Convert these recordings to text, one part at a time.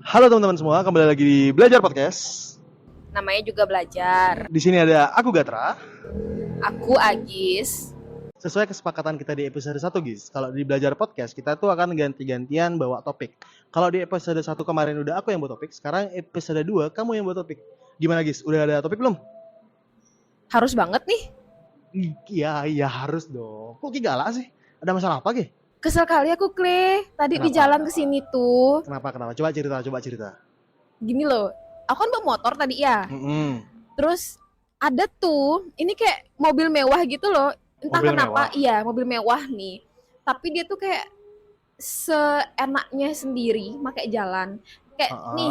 Halo teman-teman semua, kembali lagi di Belajar Podcast. Namanya juga belajar. Di sini ada aku Gatra. Aku Agis. Sesuai kesepakatan kita di episode 1, Gis. Kalau di Belajar Podcast, kita tuh akan ganti-gantian bawa topik. Kalau di episode 1 kemarin udah aku yang bawa topik, sekarang episode 2 kamu yang bawa topik. Gimana, Gis? Udah ada topik belum? Harus banget nih. Iya harus dong. Kok Ki galak sih? Ada masalah apa, Ki? Kesel kali aku, Kle. Tadi di Kenapa? jalan kesini tuh. Kenapa? Coba cerita. Gini loh. Aku kan bawa motor tadi ya. Terus ada tuh, ini kayak mobil mewah gitu loh. Entah Mobil kenapa, mewah? iya mobil mewah nih. Tapi dia tuh kayak seenaknya sendiri pakai jalan. Kayak nih,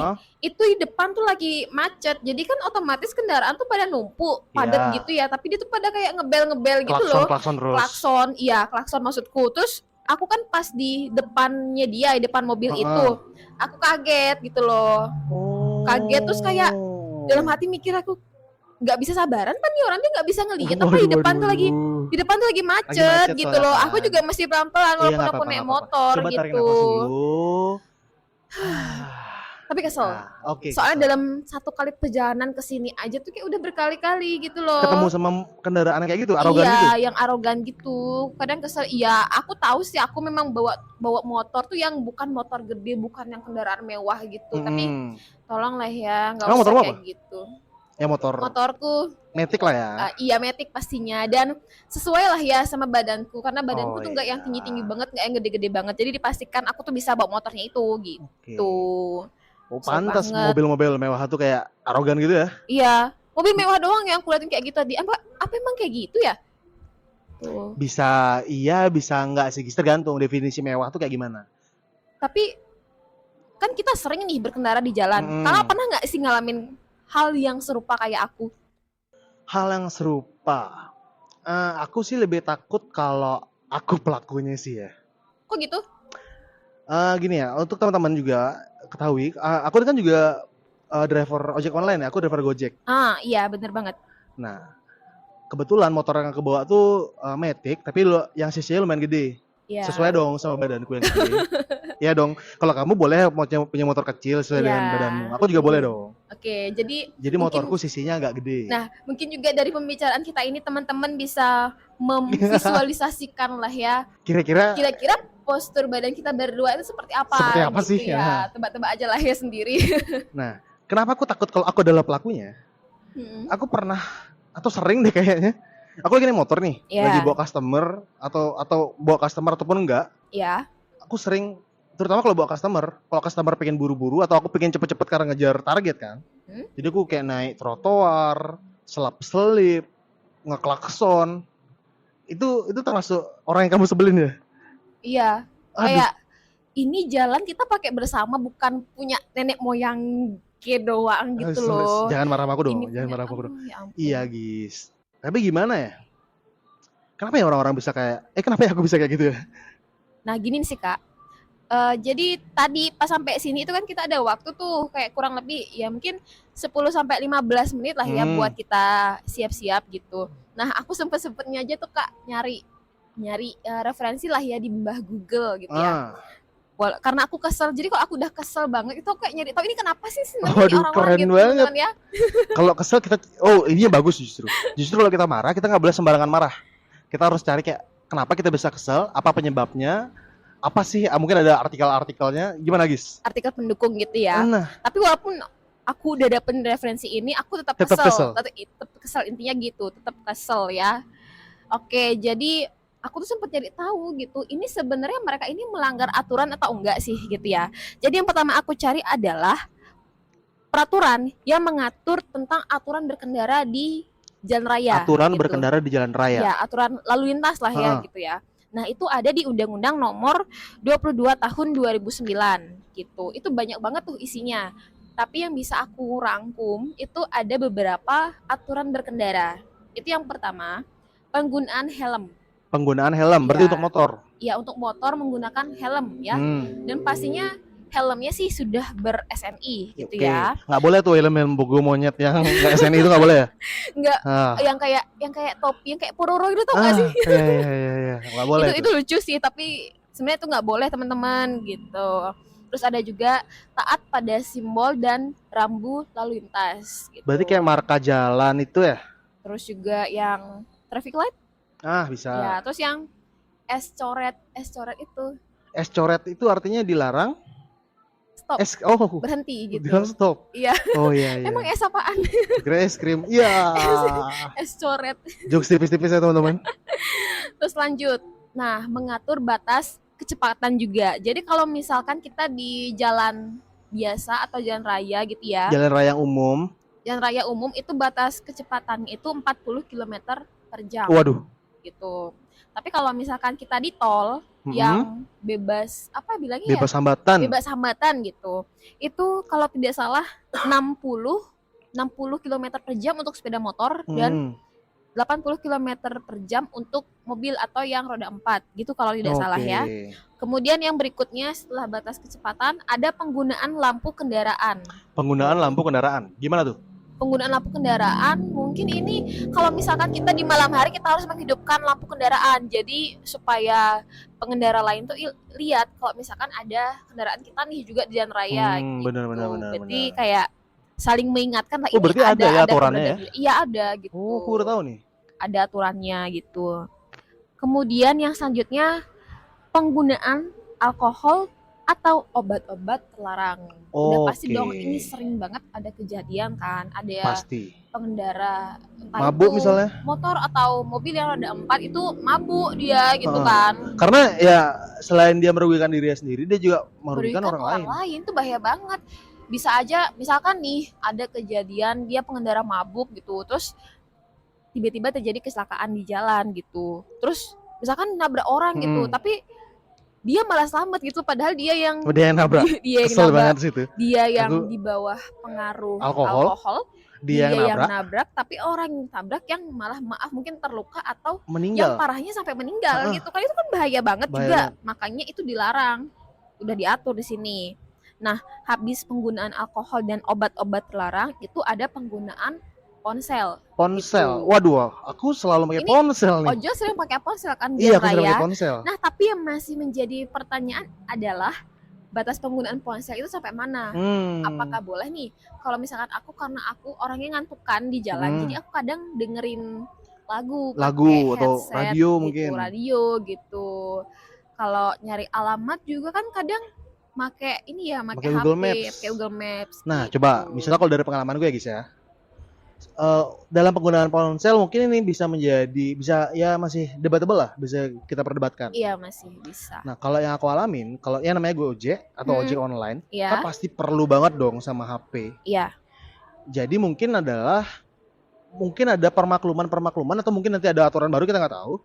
itu di depan tuh lagi macet. Jadi kan otomatis kendaraan tuh pada numpuk, padat Iya. gitu ya. Tapi dia tuh pada kayak ngebel-ngebel gitu loh. Klakson terus. Klakson maksudku. Terus aku kan pas di depannya dia, di depan mobil itu. Aku kaget gitu loh. Kaget terus kayak dalam hati mikir aku, nggak bisa sabaran kan nih orang, dia nggak bisa ngelihat apa di depan tuh lagi macet gitu loh. Aku juga masih pelan-pelan walaupun aku naik motor Coba tarik gitu. nafas dulu. Tapi kesel. Soalnya dalam satu kali perjalanan ke sini aja tuh kayak udah berkali-kali gitu loh. Ketemu sama kendaraan kayak gitu, arogan gitu. Iya, yang arogan gitu. Kadang kesel. Iya, aku tahu sih aku memang bawa motor tuh yang bukan motor gede, bukan yang kendaraan mewah gitu. Tapi tolonglah ya, enggak usah kayak gitu. Ya motorku Matic lah ya. Iya Matic pastinya, dan sesuai lah ya sama badanku, karena badanku tuh nggak yang tinggi banget, nggak yang gede-gede banget, jadi dipastikan aku tuh bisa bawa motornya itu gitu. Pantas mobil-mobil mewah tuh kayak arogan gitu ya. Iya, mobil mewah doang yang aku liatin kayak gitu tadi. Apa emang kayak gitu ya? Tuh. Bisa iya, bisa enggak sih, tergantung definisi mewah tuh kayak gimana. Tapi kan kita sering nih berkendara di jalan. Kakak pernah nggak sih ngalamin hal yang serupa kayak aku? Hal yang serupa, aku sih lebih takut kalau aku pelakunya sih ya. Kok gitu? Gini ya, untuk teman-teman juga ketahui, aku kan juga driver ojek online ya, aku driver Gojek. Iya bener banget. Nah, kebetulan motor yang aku bawa tuh Matic, tapi yang cc-nya lumayan gede. Yeah. Sesuai dong sama badanku yang gede. Iya dong, kalau kamu boleh punya motor kecil sesuai dengan badanmu, aku juga boleh dong. Oke, jadi motorku cc-nya agak gede. Nah, mungkin juga dari pembicaraan kita ini teman-teman bisa memvisualisasikan lah ya. Kira-kira postur badan kita berdua itu seperti apa? Seperti apa gitu sih? Ya, tebak-tebak aja lah ya sendiri. Nah, kenapa aku takut kalau aku adalah pelakunya? Aku pernah atau sering deh kayaknya. Aku lagi naik motor nih, lagi bawa customer atau bawa customer ataupun enggak. Iya. Aku sering, terutama kalau bawa kalau customer pengen buru-buru atau aku pengen cepet-cepet karena ngejar target kan. Jadi aku kayak naik trotoar, selap-selip, ngeklakson. Itu termasuk orang yang kamu sebelin ya? Iya. Kayak ini jalan kita pakai bersama, bukan punya nenek moyang doang gitu loh. Jangan marah aku dong, Iya, Gis. Tapi gimana ya? Kenapa ya orang-orang bisa kenapa ya aku bisa kayak gitu ya? Nah gini sih Kak, jadi tadi pas sampai sini itu kan kita ada waktu tuh kayak kurang lebih ya mungkin 10-15 menit lah ya buat kita siap-siap gitu. Nah aku sempetnya aja tuh Kak nyari referensi lah ya di mbah Google gitu ya. Karena aku kesel, jadi kalau aku udah kesel banget itu kayak nyari tahu ini kenapa sih sebenarnya orang-orang keren gitu banget ya. Kalau kesel kita, ini bagus justru kalau kita marah kita nggak boleh sembarangan marah, kita harus cari kayak kenapa kita bisa kesel, apa penyebabnya, apa sih, mungkin ada artikelnya gimana Gis? Artikel pendukung gitu ya. Tapi walaupun aku udah dapet referensi ini, aku tetap kesel intinya gitu, tetap kesel ya. Oke, jadi aku tuh sempat cari tahu gitu, ini sebenarnya mereka ini melanggar aturan atau enggak sih gitu ya. Jadi yang pertama aku cari adalah peraturan yang mengatur tentang aturan berkendara di jalan raya. Aturan gitu. Berkendara di jalan raya. Ya, aturan lalu lintas lah ya gitu ya. Nah, itu ada di Undang-Undang Nomor 22 Tahun 2009 gitu. Itu banyak banget tuh isinya. Tapi yang bisa aku rangkum itu ada beberapa aturan berkendara. Itu yang pertama, penggunaan helm. Berarti untuk motor? Iya, untuk motor menggunakan helm ya. Dan pastinya helmnya sih sudah ber-SNI gitu ya. Nggak boleh tuh helm bogo monyet yang nggak SNI itu nggak boleh ya? Nggak, yang kayak topi, yang kayak pororo itu tau nggak sih? Iya, nggak boleh. Itu lucu sih, tapi sebenarnya itu nggak boleh teman-teman gitu. Terus ada juga taat pada simbol dan rambu lalu lintas gitu. Berarti kayak marka jalan itu ya? Terus juga yang traffic light. Bisa. Ya, terus yang es coret itu. Es coret itu artinya dilarang? Stop. Oh. Berhenti gitu. Bilang stop. Iya. Oh iya. Emang es apaan? Kira es krim. Iya. Es coret. Jokes tipis-tipis ya teman-teman. Terus lanjut. Nah, mengatur batas kecepatan juga. Jadi kalau misalkan kita di jalan biasa atau jalan raya gitu ya. Jalan raya umum. Jalan raya umum itu batas kecepatannya itu 40 km per jam. Waduh. Gitu. Tapi kalau misalkan kita di tol yang bebas apa bilangnya bebas hambatan. Bebas hambatan gitu. Itu kalau tidak salah 60 km per jam untuk sepeda motor dan 80 km per jam untuk mobil atau yang roda 4 gitu kalau tidak salah ya. Kemudian yang berikutnya setelah batas kecepatan ada penggunaan lampu kendaraan. Penggunaan lampu kendaraan. Gimana tuh? Penggunaan lampu kendaraan mungkin ini kalau misalkan kita di malam hari kita harus menghidupkan lampu kendaraan. Jadi supaya pengendara lain tuh lihat kalau misalkan ada kendaraan kita nih juga di jalan raya gitu. Benar. Jadi kayak saling mengingatkan lah ini berarti ada ya aturannya ya? Iya ada gitu. Aku udah tahu nih. Ada aturannya gitu. Kemudian yang selanjutnya penggunaan alkohol atau obat-obat terlarang. Udah pasti dong, ini sering banget ada kejadian kan, ada pengendara mabuk misalnya motor atau mobil yang roda 4 itu mabuk dia gitu kan. Karena ya selain dia merugikan dirinya sendiri, dia juga merugikan orang lain. Itu bahaya banget. Bisa aja misalkan nih ada kejadian dia pengendara mabuk gitu, terus tiba-tiba terjadi kecelakaan di jalan gitu. Terus misalkan nabrak orang gitu, tapi dia malah selamat gitu padahal dia yang nabrak. Dia Kesel banget situ. Dia yang di bawah pengaruh alkohol. Dia yang nabrak tapi orang yang tabrak yang malah maaf mungkin terluka atau meninggal. Yang parahnya sampai meninggal gitu kan, itu kan bahaya banget juga. Makanya itu dilarang. Udah diatur di sini. Nah, habis penggunaan alkohol dan obat-obat terlarang itu ada penggunaan ponsel. Gitu. Waduh, aku selalu pakai ponsel nih. Ojo sering pakai ponsel kan di raya. Ponsel. Nah, tapi yang masih menjadi pertanyaan adalah batas penggunaan ponsel itu sampai mana? Apakah boleh nih? Kalau misalkan karena aku orangnya ngantuk kan di jalan, jadi aku kadang dengerin lagu atau headset, radio gitu, mungkin. Radio gitu. Kalau nyari alamat juga kan kadang pakai HP, pakai Google Maps. Nah, gitu. Coba misalnya kalau dari pengalaman gue ya guys ya. Dalam penggunaan ponsel mungkin ini bisa ya masih debatable lah, bisa kita perdebatkan. Iya masih bisa. Nah kalau yang aku alamin, kalau yang namanya Gojek atau ojek online, kan pasti perlu banget dong sama HP. Iya. Jadi mungkin ada permakluman atau mungkin nanti ada aturan baru, kita nggak tahu.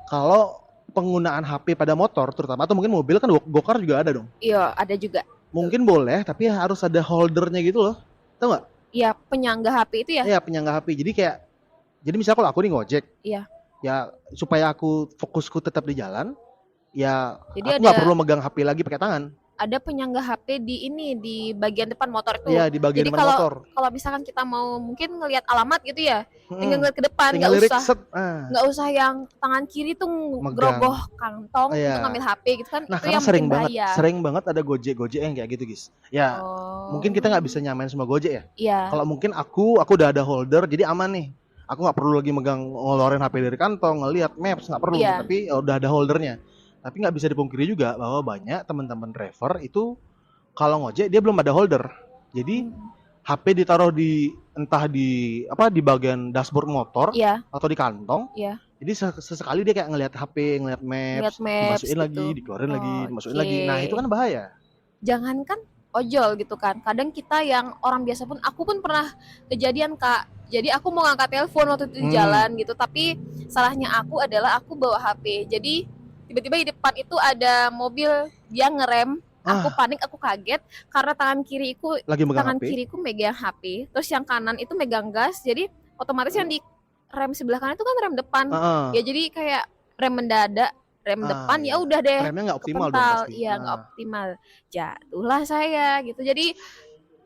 Kalau penggunaan HP pada motor terutama atau mungkin mobil kan gokar juga ada dong. Iya ada juga. Mungkin boleh tapi harus ada holdernya gitu loh, tahu nggak? Iya, penyangga HP itu ya? Iya, penyangga HP. Jadi misalnya kalau aku nih ngojek, ya supaya aku fokusku tetap di jalan, ya jadi aku nggak perlu megang HP lagi pakai tangan. Ada penyangga HP di bagian depan motor itu. Iya, di bagian depan motor. Kalau misalkan kita mau mungkin ngelihat alamat gitu ya, tinggal ngeliat ke depan, nggak usah yang tangan kiri tuh gerogoh kantong untuk ngambil HP gitu kan. Nah, itu karena yang sering banget ada Gojek yang kayak gitu guys. Ya, mungkin kita nggak bisa nyamain semua Gojek ya. Iya. Kalau mungkin aku udah ada holder, jadi aman nih. Aku nggak perlu lagi ngeluarin HP dari kantong, ngelihat maps nggak perlu, tapi udah ada holdernya. Tapi nggak bisa dipungkiri juga bahwa banyak teman-teman driver itu kalau ngojek dia belum ada holder. Jadi HP ditaruh entah di bagian dashboard motor atau di kantong. Jadi sesekali dia kayak ngelihat HP, ngelihat maps, dimasukin gitu. Lagi, dikeluarin lagi, dimasukin lagi. Nah, itu kan bahaya. Jangankan ojol gitu kan. Kadang kita yang orang biasa pun, aku pun pernah kejadian Kak. Jadi aku mau ngangkat telepon waktu itu di jalan gitu, tapi salahnya aku adalah aku bawa HP. Jadi tiba-tiba di depan itu ada mobil, dia ngerem, aku panik, aku kaget karena tangan kiriku megang HP, terus yang kanan itu megang gas, jadi otomatis yang di rem sebelah kanan itu kan rem depan, ya jadi kayak rem mendadak, rem depan ya udah deh, remnya nggak optimal dong pasti. Iya nggak optimal, jatuhlah saya gitu. Jadi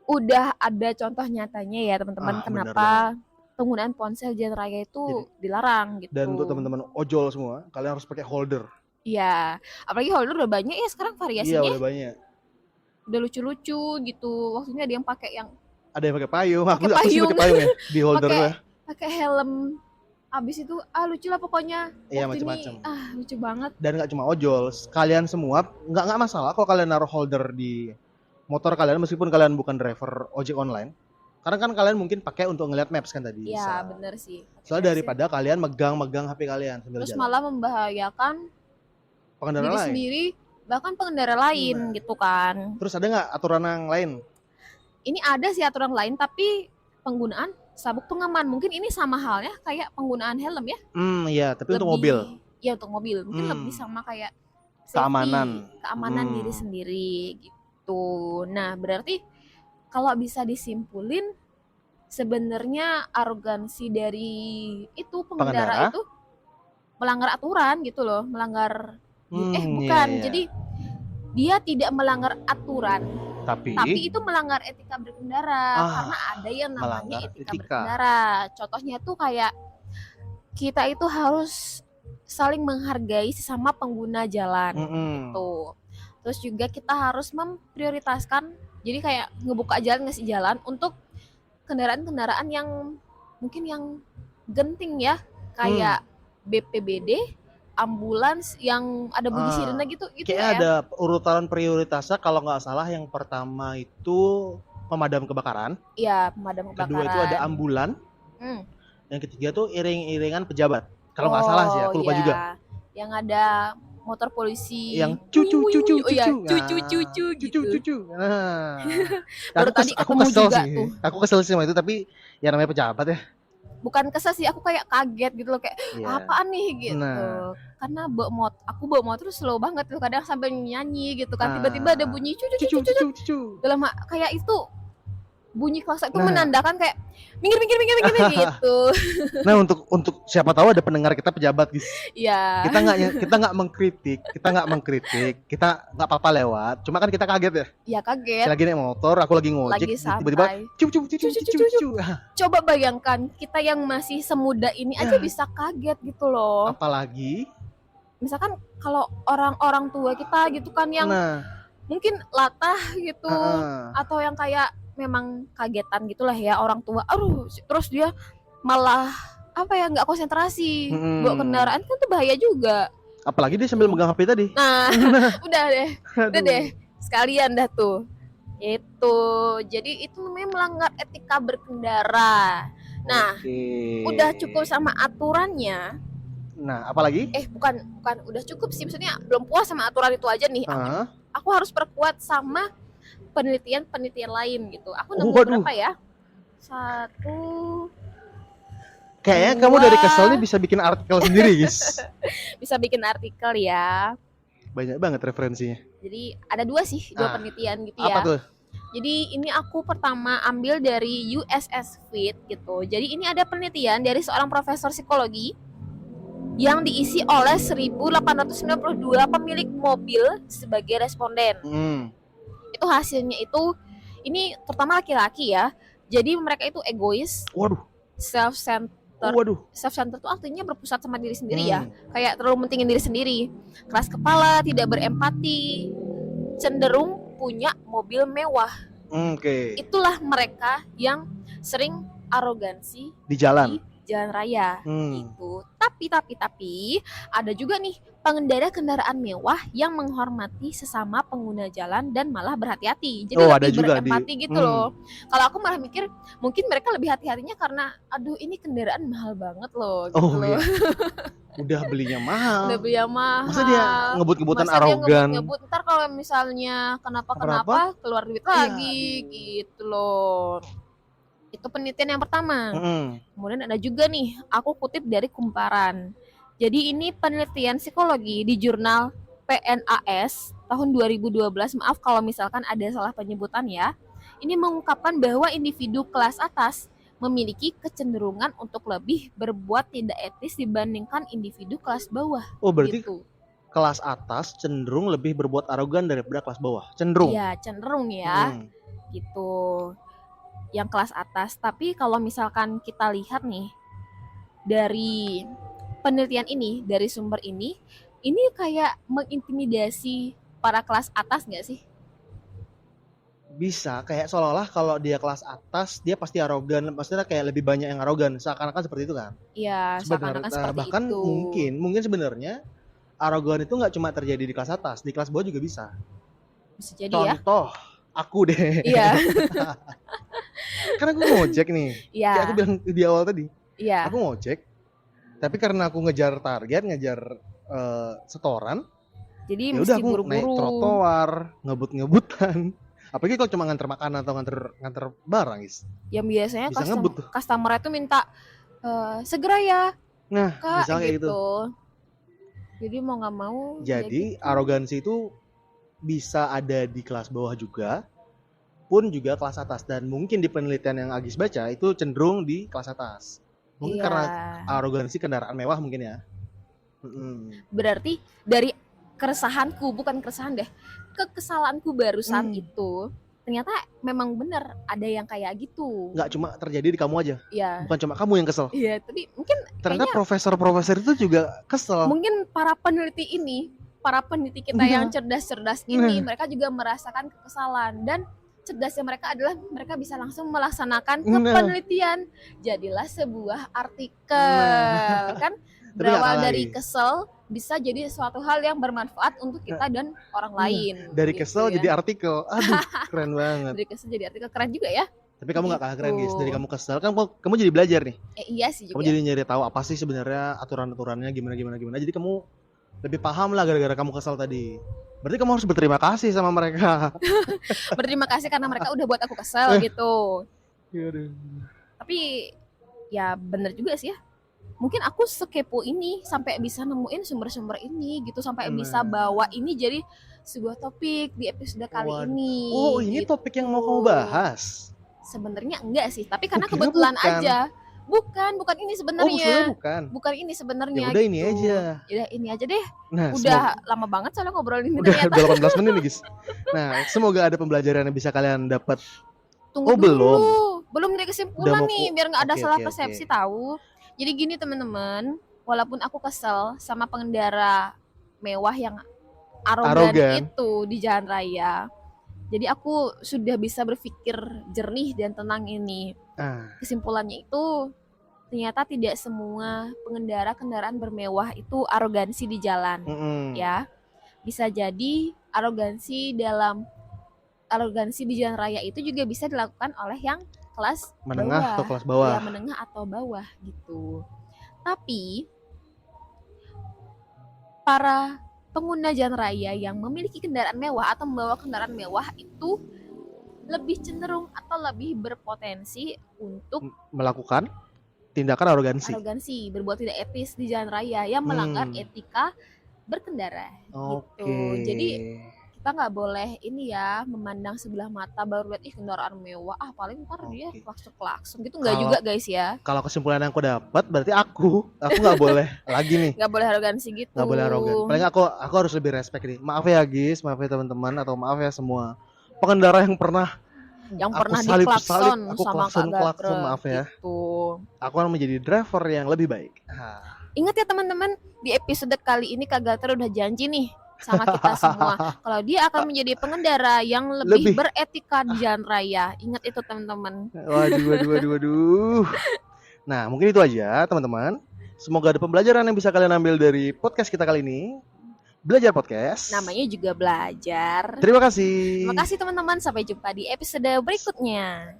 udah ada contoh nyatanya ya teman-teman kenapa penggunaan ponsel jalan raya itu dilarang gitu. Dan untuk teman-teman ojol semua, kalian harus pakai holder. Iya, apalagi holder udah banyak ya sekarang variasinya. Iya, udah banyak. udah lucu-lucu gitu. Waktunya ada yang pakai yang Ada yang pakai payung. Aku pakai sih payung, pakai payung ya di holder pakai gue. pakai helm. Abis itu lucu lah pokoknya. Iya, Waktu ini macam-macam. lucu banget. Dan nggak cuma ojol, kalian semua nggak masalah kalau kalian naruh holder di motor kalian meskipun kalian bukan driver ojek online. Karena kan kalian mungkin pakai untuk ngeliat maps kan tadi. Iya, Bisa. bener sih. Soalnya daripada kalian megang HP kalian sambil Terus jalan. malah membahayakan Pengendara diri lain. sendiri, bahkan pengendara lain Nah. gitu kan. Terus ada nggak aturan yang lain? Ini ada sih aturan lain, tapi penggunaan sabuk pengaman. Mungkin ini sama halnya kayak penggunaan helm ya. Iya, tapi untuk mobil. Ya untuk mobil. Mungkin lebih sama kayak keamanan diri sendiri gitu. Nah, berarti kalau bisa disimpulin sebenarnya arogansi dari itu pengendara itu melanggar aturan gitu loh, melanggar bukan. Iya. Jadi dia tidak melanggar aturan, tapi itu melanggar etika berkendara karena ada yang namanya etika berkendara. Contohnya tuh kayak kita itu harus saling menghargai sesama pengguna jalan gitu. Terus juga kita harus memprioritaskan, jadi kayak ngebuka jalan, ngasih jalan untuk kendaraan-kendaraan yang mungkin yang genting ya, kayak BPBD, ambulans yang ada bunyi sirene gitu kayak ya. Ada urutan prioritasnya, kalau nggak salah yang pertama itu pemadam kebakaran. Iya, pemadam kebakaran. Kedua itu ada ambulan. Yang ketiga tuh iring-iringan pejabat. Kalau nggak salah sih, aku lupa juga. Yang ada motor polisi yang cucu gitu. Nah, aku kesel sih. Tuh. Aku kesel sih sama itu, tapi ya namanya pejabat ya. Bukan kesel sih, aku kayak kaget gitu loh, kayak apaan nih gitu. Karena aku bawa motor slow banget tuh, kadang sambil nyanyi gitu kan, tiba-tiba ada bunyi cucu. Dalam kayak itu bunyi klakson itu menandakan kayak minggir gitu. Nah, untuk siapa tahu ada pendengar kita pejabat, guys. Iya. Kita nggak mengkritik, kita nggak apa-apa lewat. Cuma kan kita kaget ya. Iya, kaget. Saya lagi naik motor, aku lagi ngojek, tiba-tiba cucu. Coba bayangkan kita yang masih semuda ini aja bisa kaget gitu loh. Apalagi misalkan kalau orang-orang tua kita gitu kan yang mungkin latah gitu, atau yang kayak memang kagetan gitulah ya orang tua. Terus dia malah nggak konsentrasi bawa kendaraan, kan tuh bahaya juga. Apalagi dia sambil megang HP tadi. Nah, udah deh sekalian dah tuh. Itu jadi itu namanya melanggar etika berkendara. Nah, udah cukup sama aturannya. Nah, apalagi? Bukan udah cukup sih, maksudnya belum puas sama aturan itu aja nih. Aku harus perkuat sama penelitian lain gitu. Aku nemu berapa ya? 1. Kayaknya kamu dari keselnya bisa bikin artikel sendiri, guys. Bisa bikin artikel ya. Banyak banget referensinya. Jadi ada 2 penelitian gitu ya. Apa tuh? Jadi ini aku pertama ambil dari USS Fit gitu. Jadi ini ada penelitian dari seorang profesor psikologi yang diisi oleh 1892 pemilik mobil sebagai responden. Itu hasilnya ini terutama laki-laki ya. Jadi mereka itu egois. Self-centered. Self-centered itu artinya berpusat sama diri sendiri ya. Kayak terlalu mentingin diri sendiri. Keras kepala, tidak berempati, cenderung punya mobil mewah. Itulah mereka yang sering arogansi di jalan raya gitu. Tapi ada juga nih pengendara kendaraan mewah yang menghormati sesama pengguna jalan dan malah berhati-hati. Jadi lebih berempati gitu loh. Kalau aku malah mikir mungkin mereka lebih hati-hatinya karena ini kendaraan mahal banget loh gitu loh. Iya. Udah belinya mahal. Masa dia ngebut-ngebutan arogan. Ntar kalau misalnya kenapa keluar duit lagi gitu loh. Itu penelitian yang pertama. Kemudian ada juga nih, aku kutip dari Kumparan. Jadi ini penelitian psikologi di jurnal PNAS tahun 2012. Maaf kalau misalkan ada salah penyebutan ya. Ini mengungkapkan bahwa individu kelas atas memiliki kecenderungan untuk lebih berbuat tidak etis dibandingkan individu kelas bawah. Berarti gitu. Kelas atas cenderung lebih berbuat arogan daripada kelas bawah. Cenderung. Iya, cenderung ya. Gitu. Yang kelas atas. Tapi kalau misalkan kita lihat nih dari penelitian ini, dari sumber ini kayak mengintimidasi para kelas atas nggak sih? Bisa kayak seolah-olah kalau dia kelas atas dia pasti arogan, maksudnya kayak lebih banyak yang arogan, seakan-akan seperti itu kan. Iya, seakan-akan seperti Bahkan itu. mungkin sebenarnya arogan itu nggak cuma terjadi di kelas atas, di kelas bawah juga bisa. Bisa jadi Contoh, aku deh. Iya. Karena aku ngojek nih. Iya. Kayak aku bilang di awal tadi. Iya. Aku ngojek, tapi karena aku ngejar target, ngejar setoran, jadi ya mesti udah aku buru-buru naik trotoar, ngebut-ngebutan. Apalagi kalau cuma nganter makanan atau nganter barang, guys. Yang biasanya Bisa ngebut tuh. customer itu minta segera ya, Nah, Kak, bisa kayak gitu. Jadi mau nggak mau. Jadi ya gitu. arogansi itu bisa ada di kelas bawah juga, pun juga kelas atas. Dan mungkin di penelitian yang Agis baca itu cenderung di kelas atas. Mungkin karena arogansi kendaraan mewah mungkin ya. Berarti dari keresahanku, bukan keresahan deh, kekesalanku barusan itu ternyata memang benar ada yang kayak gitu. Nggak cuma terjadi di kamu aja. Iya. Bukan cuma kamu yang kesel. Iya, tapi mungkin ternyata profesor-profesor itu juga kesel. Mungkin para peneliti kita yang cerdas-cerdas ini, mereka juga merasakan kekesalan, dan cerdasnya mereka adalah mereka bisa langsung melaksanakan penelitian. Jadilah sebuah artikel kan berawal dari kesel bisa jadi suatu hal yang bermanfaat untuk kita dan orang lain. Dari gitu kesel ya. Jadi artikel. Aduh, keren banget. Dari kesel jadi artikel, keren juga ya. Tapi kamu nggak kalah keren, guys. Dari kamu kesel kan kamu jadi belajar nih. Iya sih juga. Kamu jadi nyari tahu apa sih sebenarnya aturan-aturannya gimana. Jadi kamu lebih paham lah gara-gara kamu kesel tadi. Berarti kamu harus berterima kasih sama mereka. Berterima kasih karena mereka udah buat aku kesel gitu. Yaudah. Tapi ya bener juga sih ya. Mungkin aku sekepo ini sampai bisa nemuin sumber-sumber ini gitu, sampai bisa bawa ini jadi sebuah topik di episode kali ini. Oh, ini gitu. Topik yang mau kamu bahas? Sebenarnya enggak sih, tapi karena kebetulan aja. Bukan ini sebenarnya. Bukan ini sebenarnya. Ya udah gitu. Ini aja. Ya ini aja deh. Nah, udah lama banget soalnya ngobrolin ini ternyata. Udah 18 menit nih, guys. Nah, semoga ada pembelajaran yang bisa kalian dapat. Tunggu dulu. Belum dari kesimpulan nih, biar nggak ada salah persepsi tahu. Jadi gini teman-teman, walaupun aku kesel sama pengendara mewah yang arogan itu di jalan raya, jadi aku sudah bisa berpikir jernih dan tenang ini. Kesimpulannya itu ternyata tidak semua pengendara kendaraan bermewah itu arogansi di jalan, ya. Bisa jadi arogansi di jalan raya itu juga bisa dilakukan oleh yang kelas menengah atau kelas bawah. Ya, menengah atau bawah gitu. Tapi para pengguna jalan raya yang memiliki kendaraan mewah atau membawa kendaraan mewah itu lebih cenderung atau lebih berpotensi untuk melakukan tindakan arogansi, berbuat tidak etis di jalan raya yang melanggar etika berkendara gitu. Jadi kita nggak boleh ini ya memandang sebelah mata baru lihat kendaraan mewah paling ntar dia klakson gitu, nggak juga guys ya. Kalau kesimpulan yang aku dapat berarti aku nggak boleh lagi nih, nggak boleh arogansi gitu, nggak boleh arogan. Paling aku harus lebih respect nih. Maaf ya guys, maaf ya teman-teman, atau maaf ya semua pengendara yang pernah diklakson sama klakson, maaf ya gitu. Aku akan menjadi driver yang lebih baik. Ingat ya teman-teman, di episode kali ini Kak Gater udah janji nih sama kita semua kalau dia akan menjadi pengendara yang lebih beretika di jalan raya. Ingat itu teman-teman. Waduh. Nah, mungkin itu aja teman-teman. Semoga ada pembelajaran yang bisa kalian ambil dari podcast kita kali ini. Belajar Podcast. Namanya juga belajar. Terima kasih. Terima kasih teman-teman. Sampai jumpa di episode berikutnya.